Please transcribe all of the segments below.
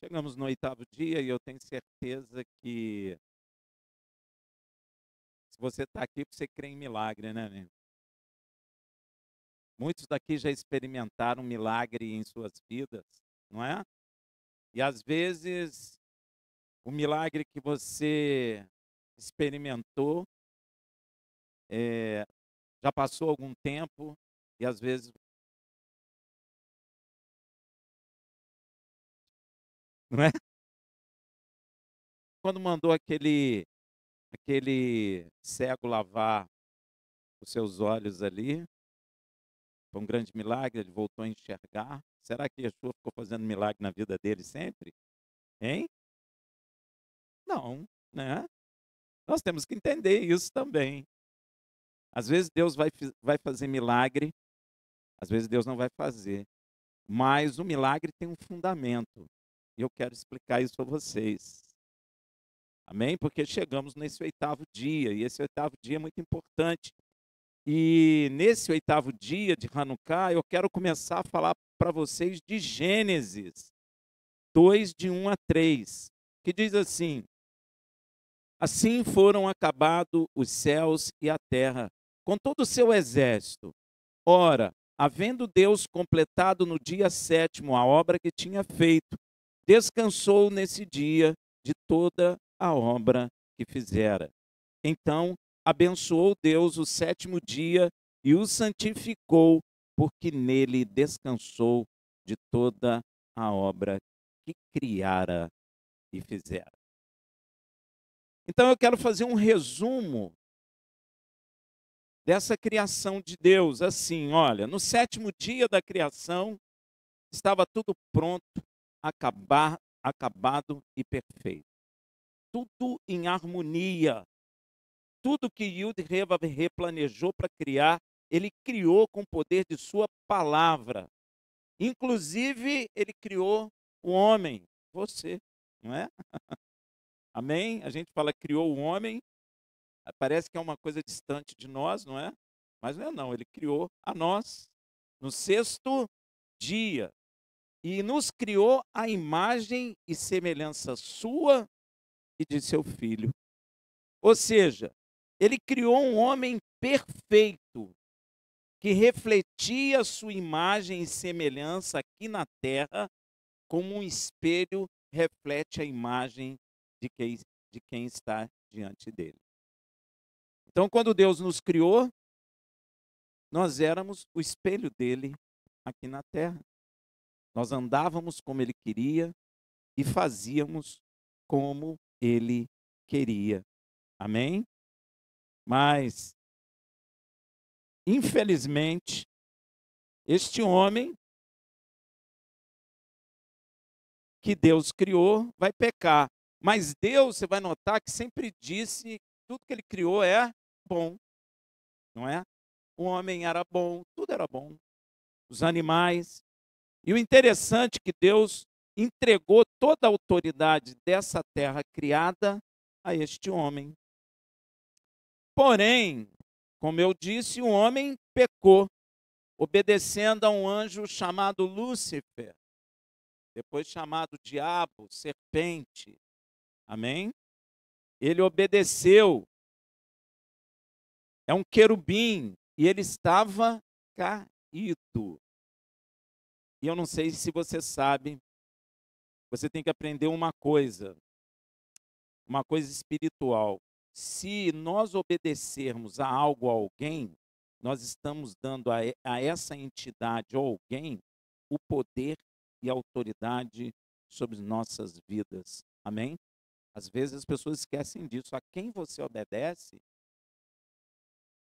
Chegamos no oitavo dia e eu tenho certeza que se você está aqui, você crê em milagre, né, amigo? Muitos daqui já experimentaram milagre em suas vidas, não é? E às vezes o milagre que você experimentou já passou algum tempo e às vezes, não é? Quando mandou aquele cego lavar os seus olhos ali, foi um grande milagre, ele voltou a enxergar. Será que Yeshua ficou fazendo milagre na vida dele sempre? Hein? Não, né? Nós temos que entender isso também. Às vezes Deus vai fazer milagre, às vezes Deus não vai fazer. Mas o milagre tem um fundamento. E eu quero explicar isso para vocês. Amém? Porque chegamos nesse oitavo dia, e esse oitavo dia é muito importante. E nesse oitavo dia de Hanukkah, eu quero começar a falar para vocês de Gênesis 2, de 1 a 3, que diz assim: assim foram acabados os céus e a terra, com todo o seu exército. Ora, havendo Deus completado no dia sétimo a obra que tinha feito, descansou nesse dia de toda a obra que fizera. Então, abençoou Deus o sétimo dia e o santificou, porque nele descansou de toda a obra que criara e fizera. Então, eu quero fazer um resumo dessa criação de Deus. Assim, olha, no sétimo dia da criação, estava tudo pronto, acabado e perfeito. Tudo em harmonia. Tudo que Yud Reva replanejou para criar, ele criou com o poder de sua palavra. Inclusive, ele criou o homem, você, não é? Amém? A gente fala criou o homem, parece que é uma coisa distante de nós, não é? Mas não é não, ele criou a nós no sexto dia e nos criou a imagem e semelhança sua e de seu filho. Ou seja, ele criou um homem perfeito que refletia sua imagem e semelhança aqui na terra, como um espelho reflete a imagem de quem está diante dele. Então, quando Deus nos criou, nós éramos o espelho dele aqui na terra. Nós andávamos como ele queria e fazíamos como ele queria. Amém? Mas, infelizmente, este homem que Deus criou vai pecar. Mas Deus, você vai notar que sempre disse que tudo que ele criou é bom, não é? O homem era bom, tudo era bom. Os animais. E o interessante é que Deus entregou toda a autoridade dessa terra criada a este homem. Porém, como eu disse, o homem pecou, obedecendo a um anjo chamado Lúcifer, depois chamado diabo, serpente. Amém? Ele obedeceu. É um querubim e ele estava caído. E eu não sei se você sabe, você tem que aprender uma coisa espiritual. Se nós obedecermos a algo a alguém, nós estamos dando a essa entidade ou alguém o poder e a autoridade sobre nossas vidas. Amém? Às vezes as pessoas esquecem disso. A quem você obedece,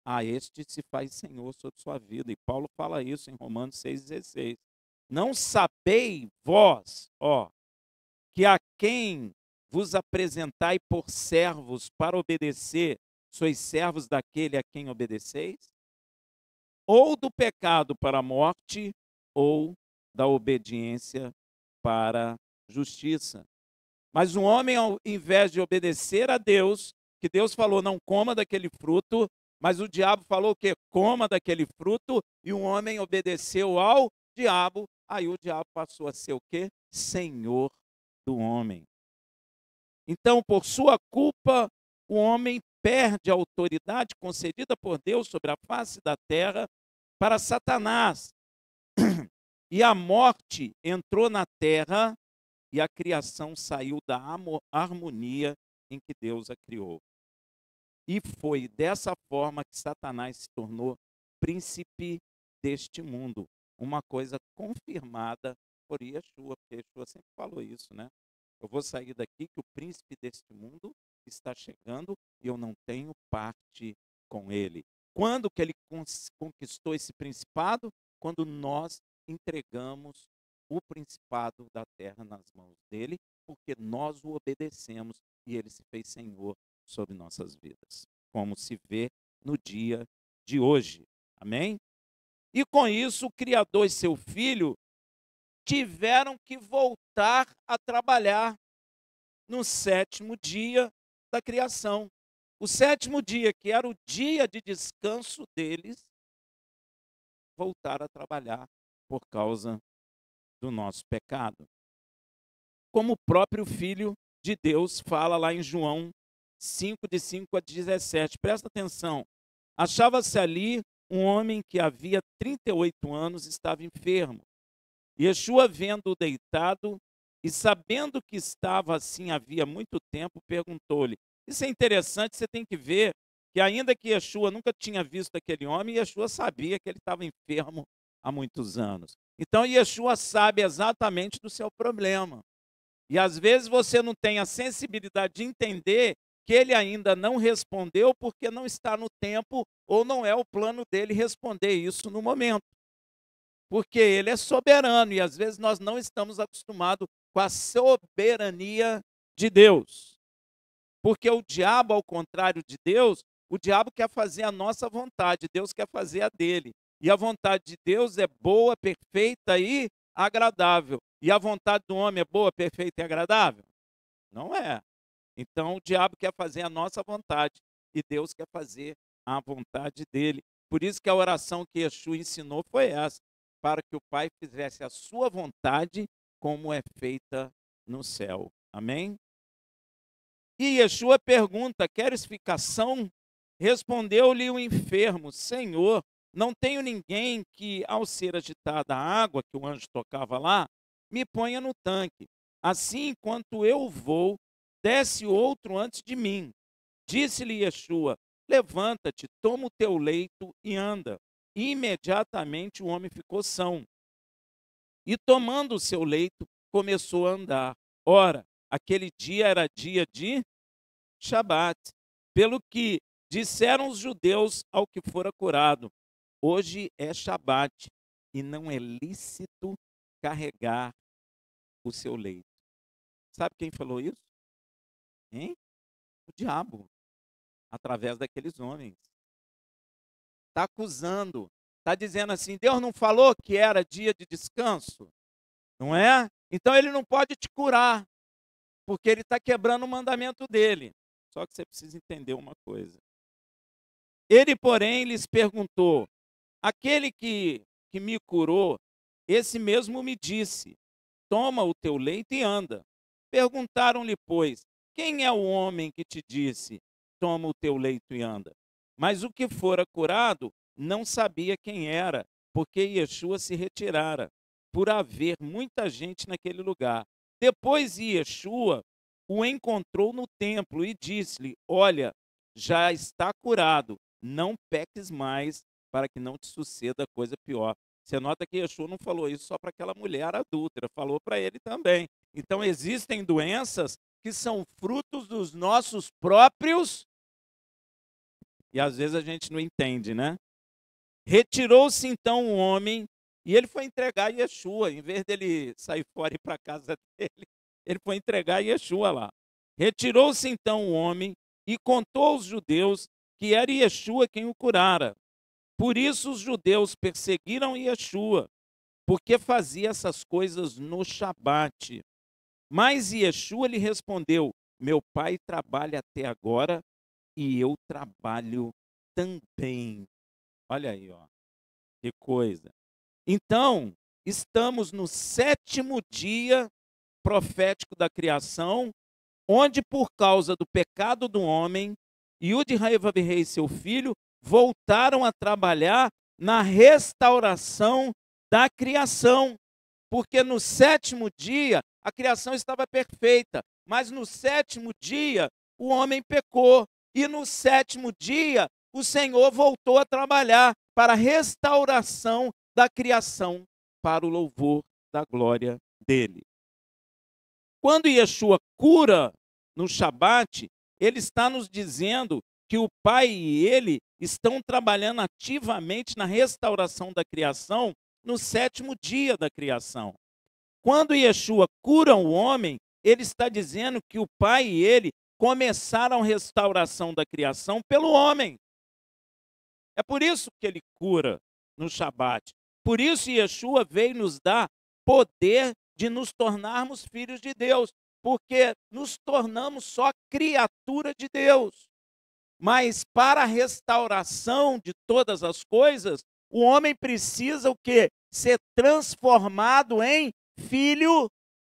a este se faz Senhor sobre sua vida. E Paulo fala isso em Romanos 6,16. Não sabei vós, que a quem vos apresentai por servos para obedecer, sois servos daquele a quem obedeceis? Ou do pecado para a morte, ou da obediência para a justiça. Mas o homem, ao invés de obedecer a Deus, que Deus falou, não coma daquele fruto, mas o diabo falou o quê? Coma daquele fruto, e o homem obedeceu ao diabo, aí o diabo passou a ser o quê? Senhor do homem. Então, por sua culpa, o homem perde a autoridade concedida por Deus sobre a face da terra para Satanás. E a morte entrou na terra e a criação saiu da harmonia em que Deus a criou. E foi dessa forma que Satanás se tornou príncipe deste mundo. Uma coisa confirmada por Yeshua, porque Yeshua sempre falou isso, né? Eu vou sair daqui que o príncipe deste mundo está chegando e eu não tenho parte com ele. Quando que ele conquistou esse principado? Quando nós entregamos o principado da terra nas mãos dele, porque nós o obedecemos e ele se fez Senhor sobre nossas vidas, como se vê no dia de hoje. Amém? E com isso, o Criador e seu Filho tiveram que voltar a trabalhar no sétimo dia da criação. O sétimo dia, que era o dia de descanso deles, voltaram a trabalhar por causa do nosso pecado. Como o próprio Filho de Deus fala lá em João 5, de 5 a 17. Presta atenção. Achava-se ali um homem que havia 38 anos estava enfermo. Yeshua, vendo-o deitado e sabendo que estava assim havia muito tempo, perguntou-lhe. Isso é interessante, você tem que ver que ainda que Yeshua nunca tinha visto aquele homem, Yeshua sabia que ele estava enfermo há muitos anos. Então Yeshua sabe exatamente do seu problema. E às vezes você não tem a sensibilidade de entender que ele ainda não respondeu porque não está no tempo ou não é o plano dele responder isso no momento. Porque ele é soberano e às vezes nós não estamos acostumados com a soberania de Deus. Porque o diabo, ao contrário de Deus, o diabo quer fazer a nossa vontade, Deus quer fazer a dele. E a vontade de Deus é boa, perfeita e agradável. E a vontade do homem é boa, perfeita e agradável? Não é. Então o diabo quer fazer a nossa vontade e Deus quer fazer a vontade dele. Por isso que a oração que Yeshua ensinou foi essa, para que o Pai fizesse a sua vontade como é feita no céu. Amém? E Yeshua pergunta, queres ficar são? Respondeu-lhe o enfermo, Senhor, não tenho ninguém que, ao ser agitada a água, que o anjo tocava lá, me ponha no tanque. Assim, enquanto eu vou, desce outro antes de mim. Disse-lhe Yeshua, levanta-te, toma o teu leito e anda. E imediatamente o homem ficou são. E tomando o seu leito, começou a andar. Ora, aquele dia era dia de Shabat, pelo que disseram os judeus ao que fora curado, hoje é Shabat e não é lícito carregar o seu leito. Sabe quem falou isso? Hein? O diabo, através daqueles homens. Está acusando, está dizendo assim, Deus não falou que era dia de descanso? Não é? Então ele não pode te curar, porque ele está quebrando o mandamento dele. Só que você precisa entender uma coisa. Ele, porém, lhes perguntou, aquele que me curou, esse mesmo me disse, toma o teu leito e anda. Perguntaram-lhe, pois, quem é o homem que te disse, toma o teu leito e anda? Mas o que fora curado não sabia quem era, porque Yeshua se retirara, por haver muita gente naquele lugar. Depois Yeshua o encontrou no templo e disse-lhe, olha, já está curado, não peques mais, para que não te suceda coisa pior. Você nota que Yeshua não falou isso só para aquela mulher adúltera, falou para ele também. Então existem doenças que são frutos dos nossos próprios, e às vezes a gente não entende, né? Retirou-se então o homem, e ele foi entregar Yeshua, em vez dele sair fora e ir para a casa dele, ele foi entregar Yeshua lá. Retirou-se então o homem e contou aos judeus que era Yeshua quem o curara. Por isso os judeus perseguiram Yeshua, porque fazia essas coisas no Shabat. Mas Yeshua lhe respondeu, meu pai trabalha até agora e eu trabalho também. Olha aí, ó, que coisa. Então, estamos no sétimo dia profético da criação, onde por causa do pecado do homem, Yud-Heh-Vav-Heh e seu filho voltaram a trabalhar na restauração da criação. Porque no sétimo dia a criação estava perfeita, mas no sétimo dia o homem pecou. E no sétimo dia o Senhor voltou a trabalhar para a restauração da criação, para o louvor da glória dele. Quando Yeshua cura no Shabat, ele está nos dizendo que o Pai e ele estão trabalhando ativamente na restauração da criação no sétimo dia da criação. Quando Yeshua cura o homem, ele está dizendo que o Pai e ele começaram a restauração da criação pelo homem. É por isso que ele cura no Shabat. Por isso Yeshua veio nos dar poder de nos tornarmos filhos de Deus, porque nos tornamos só criatura de Deus. Mas para a restauração de todas as coisas, o homem precisa o quê? Ser transformado em filho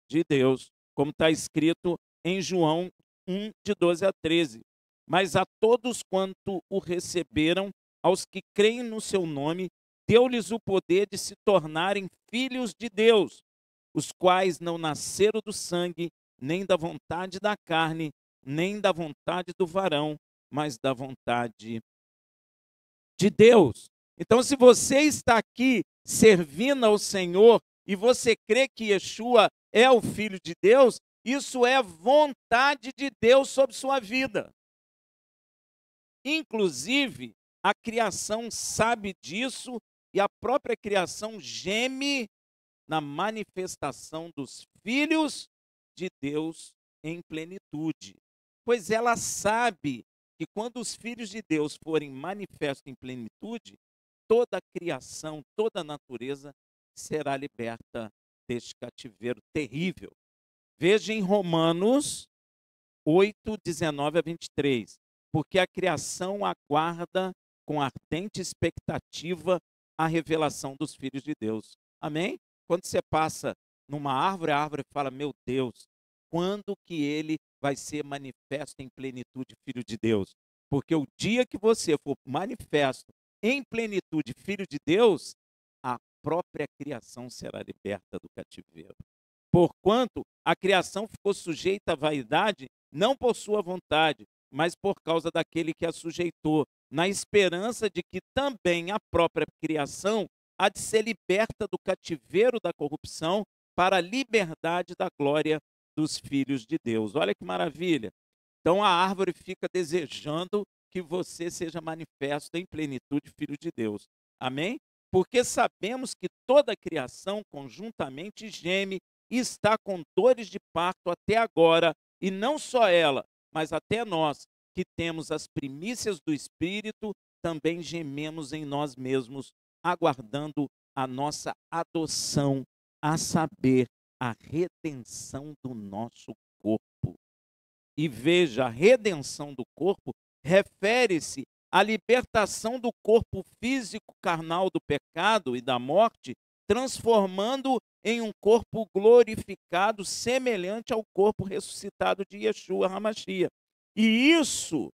de Deus, como está escrito em João 1, de 12 a 13. Mas a todos quanto o receberam, aos que creem no seu nome, deu-lhes o poder de se tornarem filhos de Deus, os quais não nasceram do sangue, nem da vontade da carne, nem da vontade do varão, mas da vontade de Deus. Então, se você está aqui servindo ao Senhor e você crê que Yeshua é o Filho de Deus, isso é vontade de Deus sobre sua vida. Inclusive, a criação sabe disso e a própria criação geme na manifestação dos filhos de Deus em plenitude. Pois ela sabe que quando os filhos de Deus forem manifestos em plenitude, toda a criação, toda a natureza será liberta deste cativeiro terrível. Veja em Romanos 8, 19 a 23. Porque a criação aguarda com ardente expectativa a revelação dos filhos de Deus. Amém? Quando você passa numa árvore, a árvore fala, meu Deus, quando que ele vai ser manifesto em plenitude, filho de Deus? Porque o dia que você for manifesto em plenitude, filho de Deus, a própria criação será liberta do cativeiro. Porquanto a criação ficou sujeita à vaidade, não por sua vontade, mas por causa daquele que a sujeitou, na esperança de que também a própria criação há de ser liberta do cativeiro da corrupção para a liberdade da glória dos filhos de Deus. Olha que maravilha. Então a árvore fica desejando que você seja manifesto em plenitude, filho de Deus. Amém? Porque sabemos que toda a criação conjuntamente geme e está com dores de parto até agora, e não só ela, mas até nós, que temos as primícias do Espírito, também gememos em nós mesmos, aguardando a nossa adoção, a saber, a redenção do nosso corpo. E veja, a redenção do corpo refere-se à libertação do corpo físico carnal do pecado e da morte, transformando em um corpo glorificado, semelhante ao corpo ressuscitado de Yeshua HaMashiach. E isso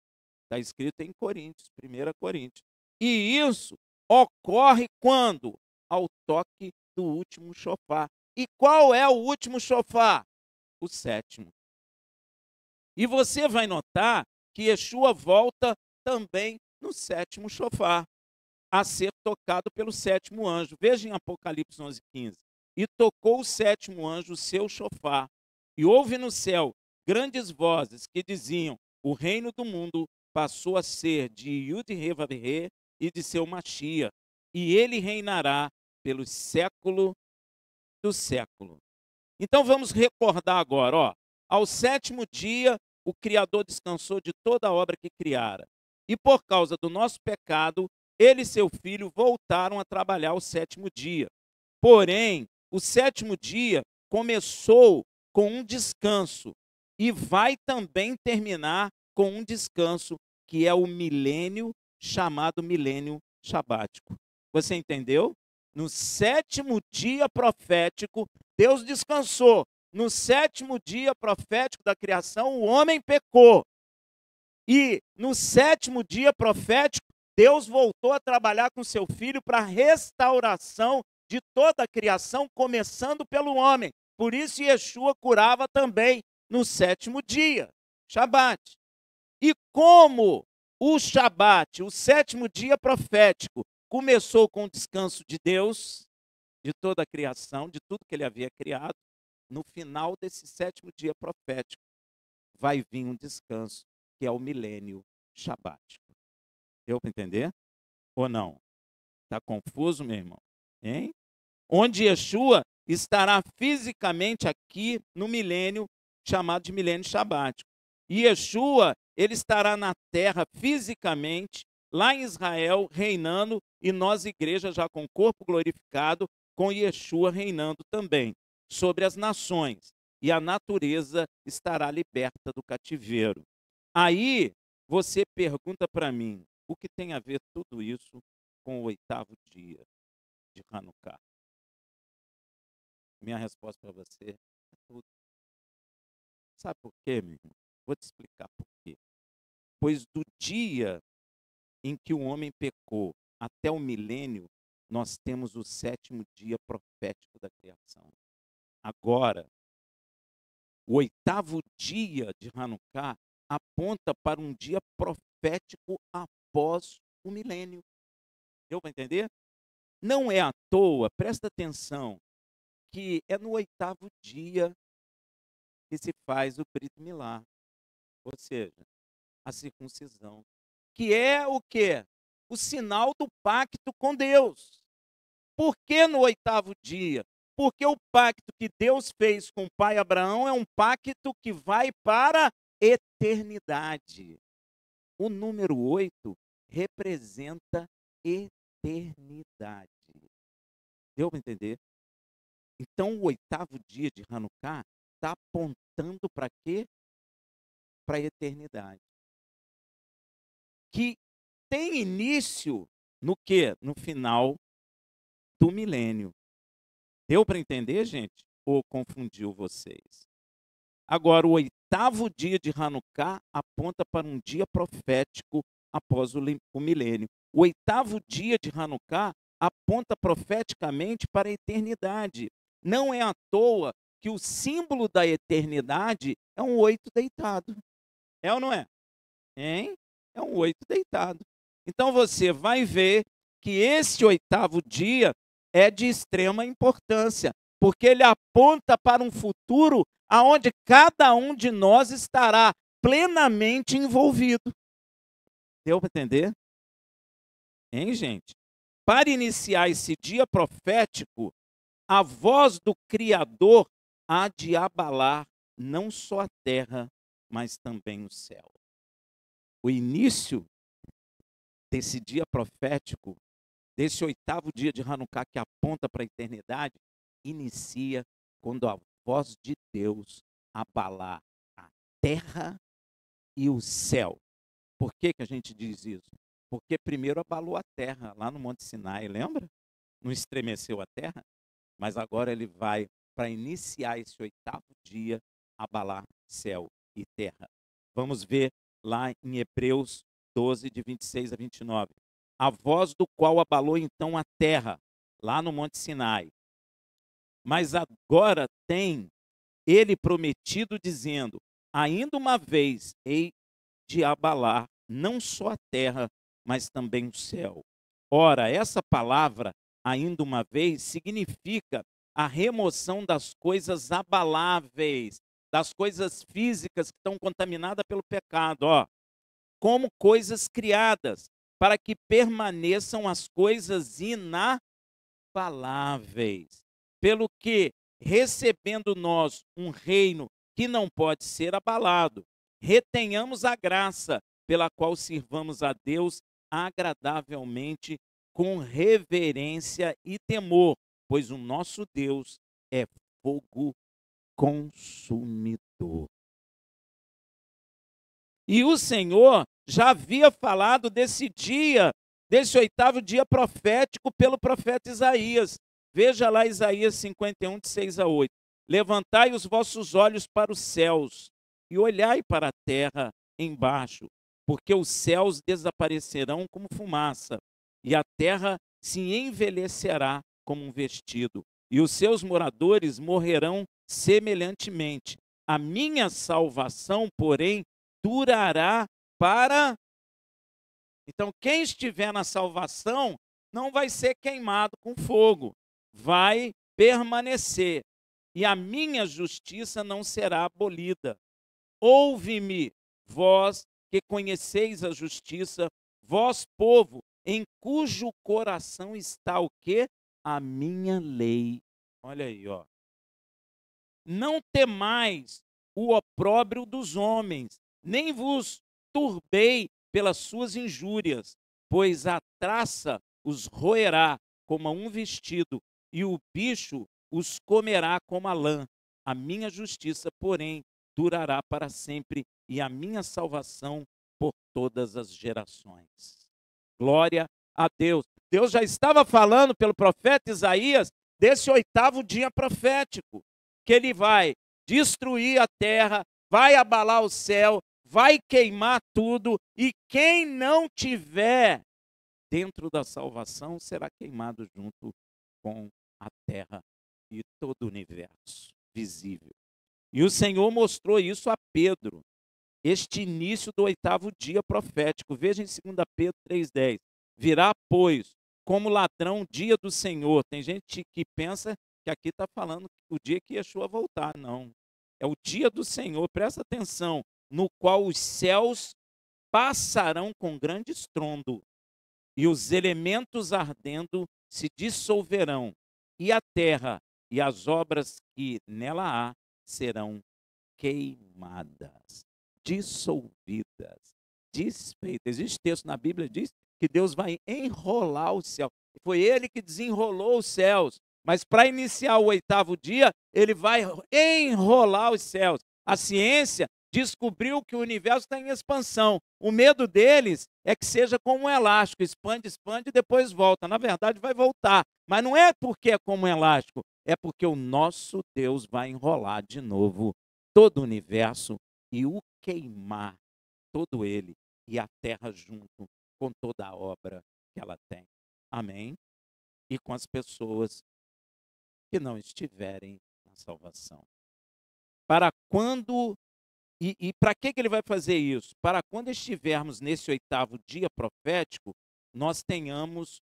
está escrito em Coríntios, 1 Coríntios. E isso ocorre quando? Ao toque do último shofar. E qual é o último shofar? O sétimo. E você vai notar que Yeshua volta também no sétimo shofar, a ser tocado pelo sétimo anjo. Veja em Apocalipse 11:15. E tocou o sétimo anjo o seu shofar, e houve no céu grandes vozes que diziam: o reino do mundo passou a ser de Yud-Heh-Vav-Heh e de seu Mashiach, e ele reinará pelos séculos do século. Então vamos recordar agora, ó, ao sétimo dia o Criador descansou de toda a obra que criara. E por causa do nosso pecado, ele e seu filho voltaram a trabalhar o sétimo dia. Porém, o sétimo dia começou com um descanso e vai também terminar com um descanso, que é o milênio, chamado milênio sabático. Você entendeu? No sétimo dia profético, Deus descansou. no 7º dia profético da criação, o homem pecou. E no 7º dia profético, Deus voltou a trabalhar com seu filho para a restauração de toda a criação, começando pelo homem. Por isso, Yeshua curava também no 7º dia, Shabat. E como o Shabat, o 7º dia profético, começou com o descanso de Deus, de toda a criação, de tudo que ele havia criado, no final desse 7º dia profético, vai vir um descanso, que é o milênio shabático. Deu para entender? Ou não? Está confuso, meu irmão? Hein? Onde Yeshua estará fisicamente aqui no milênio, chamado de milênio shabático. E Yeshua, ele estará na terra fisicamente, lá em Israel, reinando, e nós, igreja, já com o corpo glorificado, com Yeshua reinando também sobre as nações. E a natureza estará liberta do cativeiro. Aí, você pergunta para mim, o que tem a ver tudo isso com o 8º dia de Hanukkah? Minha resposta para você é tudo. Sabe por quê, meu irmão? Vou te explicar por quê. Pois do dia em que o homem pecou até o milênio, nós temos o 7º dia profético da criação. Agora, o 8º dia de Hanukkah aponta para um dia profético após o milênio. Deu para entender? Não é à toa, presta atenção, que é no 8º dia que se faz o Brit Milá, ou seja, a circuncisão, que é o quê? O sinal do pacto com Deus. Por que no 8º dia? Porque o pacto que Deus fez com o pai Abraão é um pacto que vai para a eternidade. O número 8 representa eternidade. Deu para entender? Então, o 8º dia de Hanukkah está apontando para quê? Para a eternidade. Que tem início no quê? No final do milênio. Deu para entender, gente? Ou confundiu vocês? Agora, o 8º dia de Hanukkah aponta para um dia profético após o milênio. O 8º dia de Hanukkah aponta profeticamente para a eternidade. Não é à toa que o símbolo da eternidade é um 8 deitado. É ou não é? Hein? É um 8 deitado. Então você vai ver que esse 8º dia é de extrema importância, porque ele aponta para um futuro aonde cada um de nós estará plenamente envolvido. Deu para entender? Hein, gente? Para iniciar esse dia profético, a voz do Criador há de abalar não só a terra, mas também o céu. O início desse dia profético, desse 8º dia de Hanukkah que aponta para a eternidade, inicia quando a voz de Deus abalar a terra e o céu. Por que a gente diz isso? Porque primeiro abalou a terra, lá no Monte Sinai, lembra? Não estremeceu a terra? Mas agora ele vai, para iniciar esse 8º dia, abalar céu e terra. Vamos ver lá em Hebreus 12, de 26 a 29. A voz do qual abalou então a terra, lá no Monte Sinai. Mas agora tem ele prometido, dizendo, ainda uma vez hei de abalar não só a terra, mas também o céu. Ora, essa palavra, ainda uma vez, significa a remoção das coisas abaláveis, das coisas físicas que estão contaminadas pelo pecado, como coisas criadas, para que permaneçam as coisas inabaláveis. Pelo que, recebendo nós um reino que não pode ser abalado, retenhamos a graça pela qual sirvamos a Deus agradavelmente, com reverência e temor, pois o nosso Deus é fogo consumidor. E o Senhor já havia falado desse dia, desse 8º dia profético pelo profeta Isaías. Veja lá Isaías 51, de 6 a 8. levantai os vossos olhos para os céus e olhai para a terra embaixo, porque os céus desaparecerão como fumaça, e a terra se envelhecerá como um vestido, e os seus moradores morrerão semelhantemente. A minha salvação, porém, durará para... Então, quem estiver na salvação não vai ser queimado com fogo, vai permanecer, e a minha justiça não será abolida. Ouve-me, vós que conheceis a justiça, vós, povo, em cujo coração está o quê? A minha lei. Olha aí, ó. Não temais o opróbrio dos homens, nem vos turbei pelas suas injúrias, pois a traça os roerá como a um vestido, e o bicho os comerá como a lã. A minha justiça, porém, durará para sempre, e a minha salvação por todas as gerações. Glória a Deus. Deus já estava falando pelo profeta Isaías desse 8º dia profético, que ele vai destruir a terra, vai abalar o céu, vai queimar tudo, e quem não tiver dentro da salvação será queimado junto com a terra e todo o universo visível. E o Senhor mostrou isso a Pedro, este início do 8º dia profético. Veja em 2 Pedro 3,10. Virá, pois, como ladrão o dia do Senhor. Tem gente que pensa que aqui está falando o dia que Yeshua voltar. Não. É o dia do Senhor, presta atenção, no qual os céus passarão com grande estrondo, e os elementos ardendo se dissolverão, e a terra e as obras que nela há serão queimadas, dissolvidas, desfeitas. Existe texto na Bíblia que diz que Deus vai enrolar o céu. Foi ele que desenrolou os céus, mas para iniciar o 8º dia, ele vai enrolar os céus. A ciência descobriu que o universo está em expansão. O medo deles é que seja como um elástico, expande, expande e depois volta. Na verdade, vai voltar. Mas não é porque é como um elástico, é porque o nosso Deus vai enrolar de novo todo o universo e o queimar, todo ele, e a terra junto com toda a obra que ela tem. Amém? E com as pessoas que não estiverem na salvação. Para quando... E para que ele vai fazer isso? Para quando estivermos nesse 8º dia profético, nós tenhamos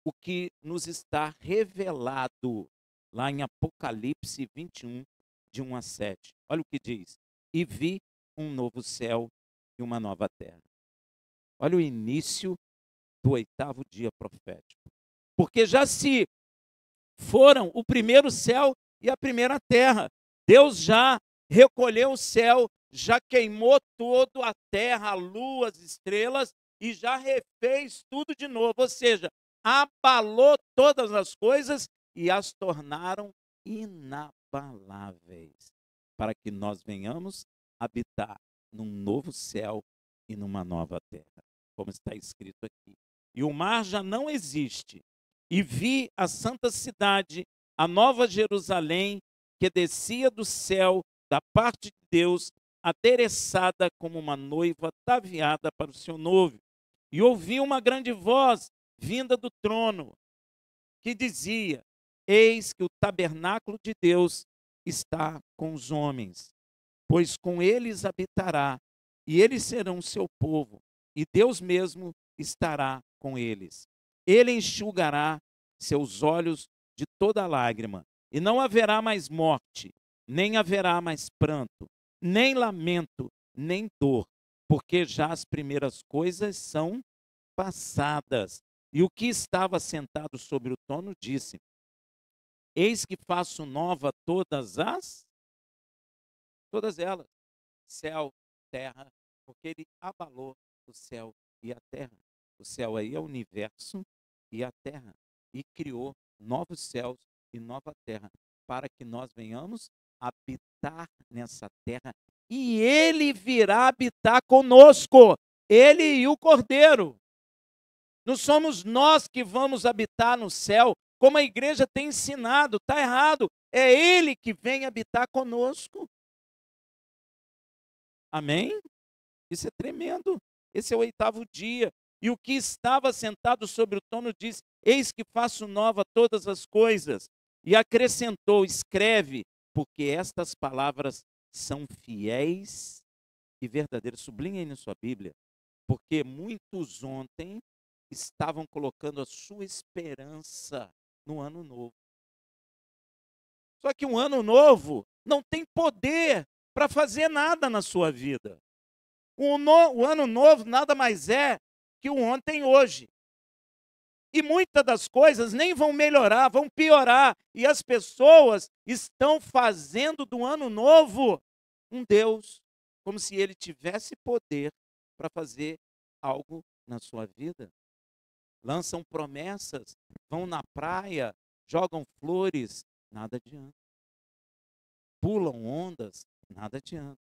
o que nos está revelado lá em Apocalipse 21, de 1 a 7. Olha o que diz. E vi um novo céu e uma nova terra. Olha o início do 8º dia profético. Porque já se foram o primeiro céu e a primeira terra. Deus já recolheu o céu, já queimou todo a terra, a lua, as estrelas, e já refez tudo de novo. Ou seja, abalou todas as coisas e as tornaram inabaláveis, para que nós venhamos habitar num novo céu e numa nova terra, como está escrito aqui. E o mar já não existe. E vi a santa cidade, a nova Jerusalém, que descia do céu da parte de Deus, adereçada como uma noiva ataviada para o seu noivo. E ouvi uma grande voz vinda do trono, que dizia: eis que o tabernáculo de Deus está com os homens, pois com eles habitará, e eles serão o seu povo, e Deus mesmo estará com eles. Ele enxugará seus olhos de toda lágrima, e não haverá mais morte, nem haverá mais pranto, nem lamento, nem dor, porque já as primeiras coisas são passadas. E o que estava sentado sobre o trono disse: eis que faço nova todas elas, céu, terra, porque ele abalou o céu e a terra. O céu aí é o universo e a terra, e criou novos céus e nova terra, para que nós venhamos habitar nessa terra, e ele virá habitar conosco, ele e o Cordeiro. Não somos nós que vamos habitar no céu, como a igreja tem ensinado. Está errado. É Ele que vem habitar conosco. Amém? Isso é tremendo. Esse é o 8º dia. E o que estava sentado sobre o trono disse: Eis que faço nova todas as coisas. E acrescentou: Escreve, porque estas palavras são fiéis e verdadeiras. Sublinhe aí na sua Bíblia. Porque muitos ontem estavam colocando a sua esperança no ano novo. Só que um ano novo não tem poder para fazer nada na sua vida. O ano novo nada mais é que o ontem hoje. E muitas das coisas nem vão melhorar, vão piorar. E as pessoas estão fazendo do ano novo um Deus, como se ele tivesse poder para fazer algo na sua vida. Lançam promessas, vão na praia, jogam flores, nada adianta. Pulam ondas, nada adianta.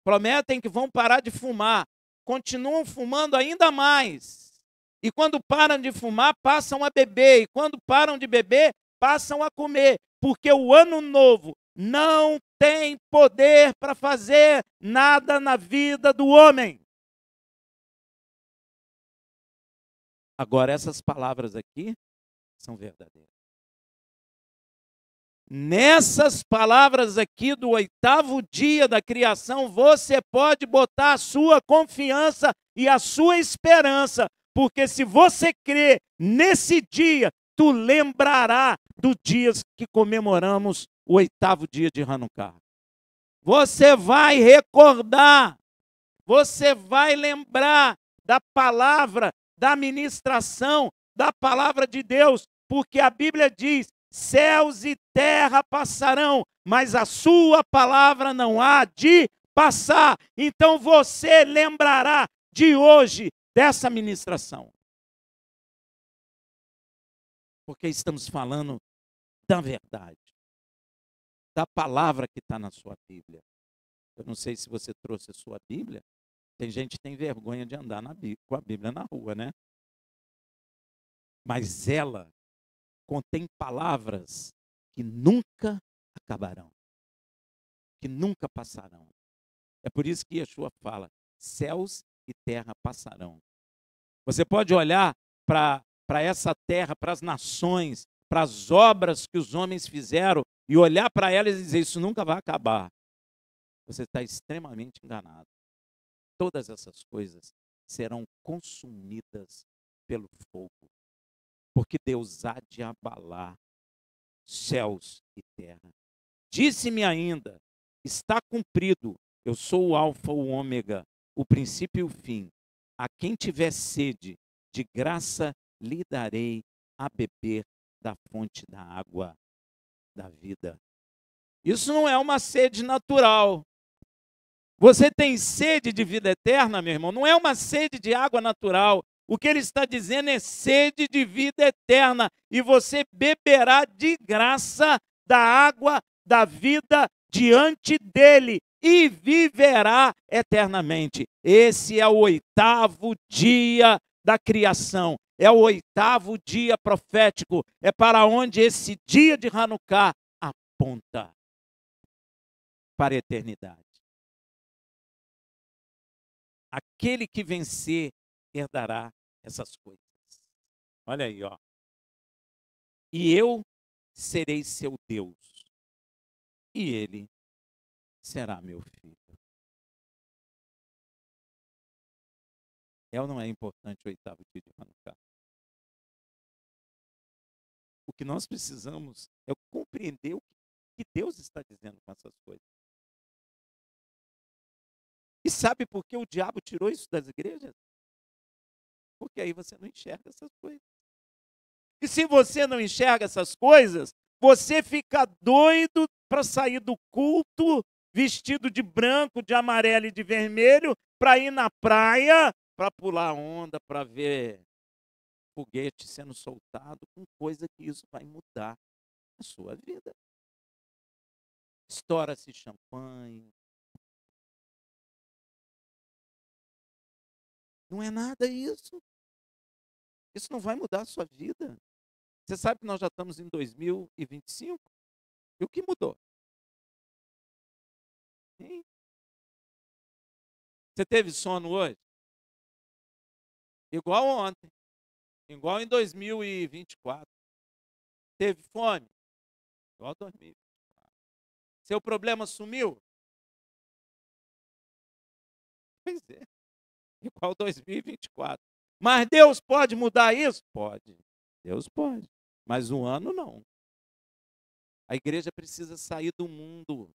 Prometem que vão parar de fumar, continuam fumando ainda mais. E quando param de fumar, passam a beber. E quando param de beber, passam a comer. Porque o ano novo não tem poder para fazer nada na vida do homem. Agora, essas palavras aqui são verdadeiras. Nessas palavras aqui do 8º dia da criação, você pode botar a sua confiança e a sua esperança, porque se você crer nesse dia, tu lembrará dos dias que comemoramos o 8º dia de Hanukkah. Você vai recordar, você vai lembrar da palavra, da ministração, da palavra de Deus, porque a Bíblia diz: céus e terra passarão, mas a sua palavra não há de passar. Então você lembrará de hoje dessa ministração. Porque estamos falando da verdade, da palavra que está na sua Bíblia. Eu não sei se você trouxe a sua Bíblia. Tem gente que tem vergonha de andar com a Bíblia na rua, né? Mas ela contém palavras que nunca acabarão, que nunca passarão. É por isso que Yeshua fala: céus e terra passarão. Você pode olhar para essa terra, para as nações, para as obras que os homens fizeram e olhar para elas e dizer: isso nunca vai acabar. Você está extremamente enganado. Todas essas coisas serão consumidas pelo fogo, porque Deus há de abalar céus e terra. Disse-me ainda: está cumprido, eu sou o alfa, o ômega, o princípio e o fim. A quem tiver sede, de graça lhe darei a beber da fonte da água da vida. Isso não é uma sede natural. Você tem sede de vida eterna, meu irmão? Não é uma sede de água natural. O que ele está dizendo é sede de vida eterna. E você beberá de graça da água da vida diante dele e viverá eternamente. Esse é o 8º dia da criação. É o 8º dia profético. É para onde esse dia de Hanukkah aponta para a eternidade. Aquele que vencer herdará essas coisas. Olha aí, ó. E eu serei seu Deus, e ele será meu filho. É ou não é importante o 8º dia de Hanukkah? O que nós precisamos é compreender o que Deus está dizendo com essas coisas. E sabe por que o diabo tirou isso das igrejas? Porque aí você não enxerga essas coisas. E se você não enxerga essas coisas, você fica doido para sair do culto, vestido de branco, de amarelo e de vermelho, para ir na praia, para pular onda, para ver foguete sendo soltado, com coisa que isso vai mudar a sua vida. Estoura-se champanhe. Não é nada isso. Isso não vai mudar a sua vida. Você sabe que nós já estamos em 2025? E o que mudou? Hein? Você teve sono hoje? Igual ontem, igual em 2024. Teve fome? Igual 2024. Seu problema sumiu? Pois é, igual 2024. Mas Deus pode mudar isso? Pode. Deus pode. Mas o ano não. A igreja precisa sair do mundo.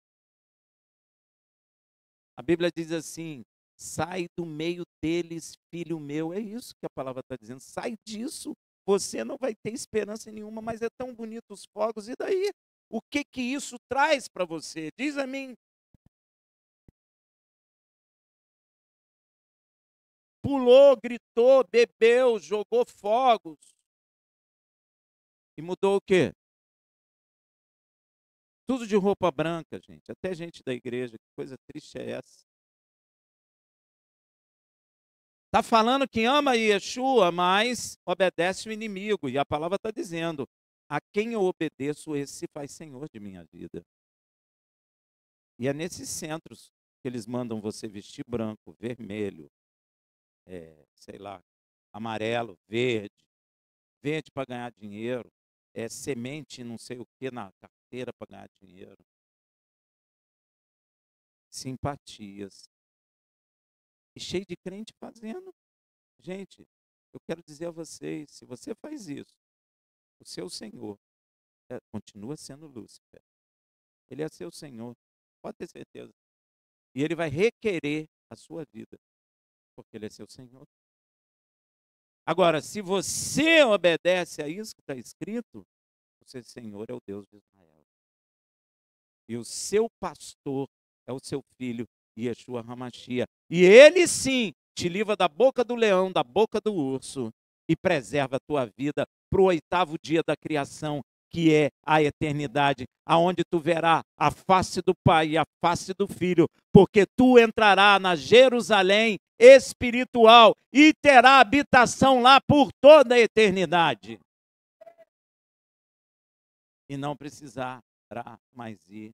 A Bíblia diz assim: sai do meio deles, filho meu. É isso que a palavra está dizendo. Sai disso. Você não vai ter esperança nenhuma, mas é tão bonito os fogos. E daí? O que que isso traz para você? Diz a mim. Pulou, gritou, bebeu, jogou fogos. E mudou o quê? Tudo de roupa branca, gente. Até gente da igreja. Que coisa triste é essa? Está falando que ama Yeshua, mas obedece o inimigo. E a palavra está dizendo: a quem eu obedeço, esse se faz senhor de minha vida. E é nesses centros que eles mandam você vestir branco, vermelho, sei lá, amarelo, verde. Verde para ganhar dinheiro. Semente não sei o que na carteira para ganhar dinheiro. Simpatias. E cheio de crente fazendo. Gente, eu quero dizer a vocês, se você faz isso, o seu Senhor continua sendo Lúcifer. Ele é seu Senhor, pode ter certeza. E ele vai requerer a sua vida, porque ele é seu Senhor. Agora, se você obedece a isso que está escrito, o seu Senhor é o Deus de Israel. E o seu pastor é o seu filho, Yeshua HaMashiach. E ele sim te livra da boca do leão, da boca do urso, e preserva a tua vida para o 8º dia da criação, que é a eternidade, aonde tu verá a face do Pai e a face do Filho, porque tu entrará na Jerusalém espiritual e terá habitação lá por toda a eternidade. E não precisará mais ir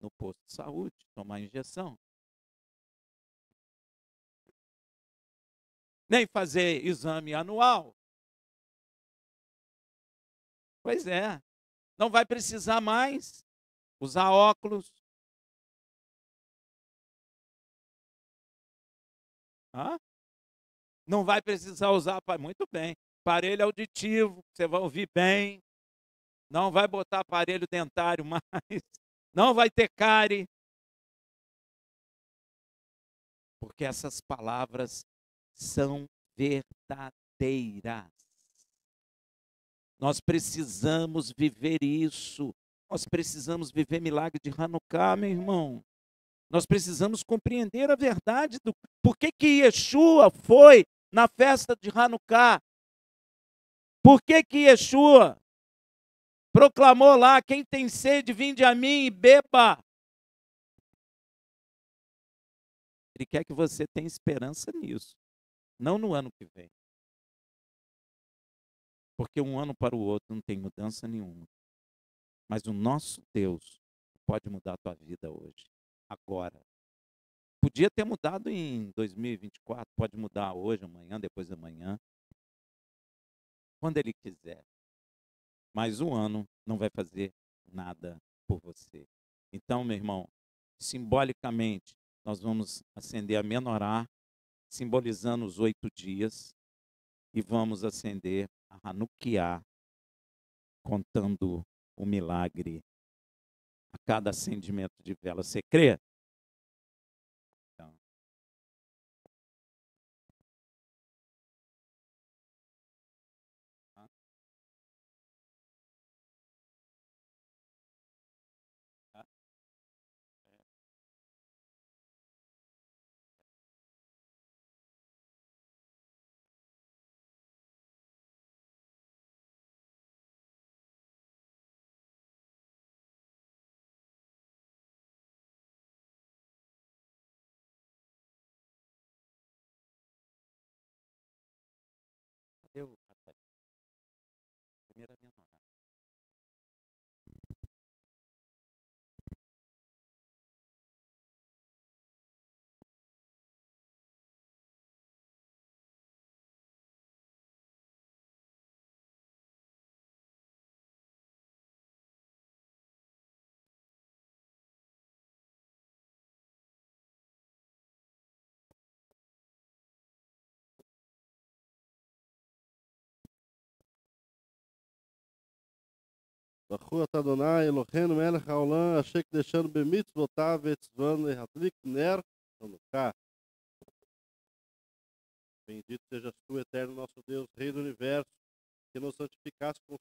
no posto de saúde, tomar injeção. Nem fazer exame anual. Pois é, não vai precisar mais usar óculos. Hã? Não vai precisar usar, muito bem, aparelho auditivo, você vai ouvir bem. Não vai botar aparelho dentário mais. Não vai ter cárie. Porque essas palavras são verdadeiras. Nós precisamos viver isso. Nós precisamos viver milagre de Hanukkah, meu irmão. Nós precisamos compreender a verdade do por que que Yeshua foi na festa de Hanukkah. Por que que Yeshua proclamou lá: quem tem sede, vinde a mim e beba. Ele quer que você tenha esperança nisso, não no ano que vem. Porque um ano para o outro não tem mudança nenhuma. Mas o nosso Deus pode mudar a tua vida hoje, agora. Podia ter mudado em 2024, pode mudar hoje, amanhã, depois da manhã, quando Ele quiser. Mas o ano não vai fazer nada por você. Então, meu irmão, simbolicamente, nós vamos acender a menorá, simbolizando os 8 dias, e vamos acender a Hanukkah, contando o milagre a cada acendimento de vela. Você crê? Então, tá? Tá? Cadê o primeira menorá? Baruch Adonai Eloheinu melech haolam asher kideshanu bemitzvotav ve'etzvanu lehadlik ner Hanukkah. Bendito sejas tu, eterno nosso Deus, Rei do Universo, que nos santificaste com os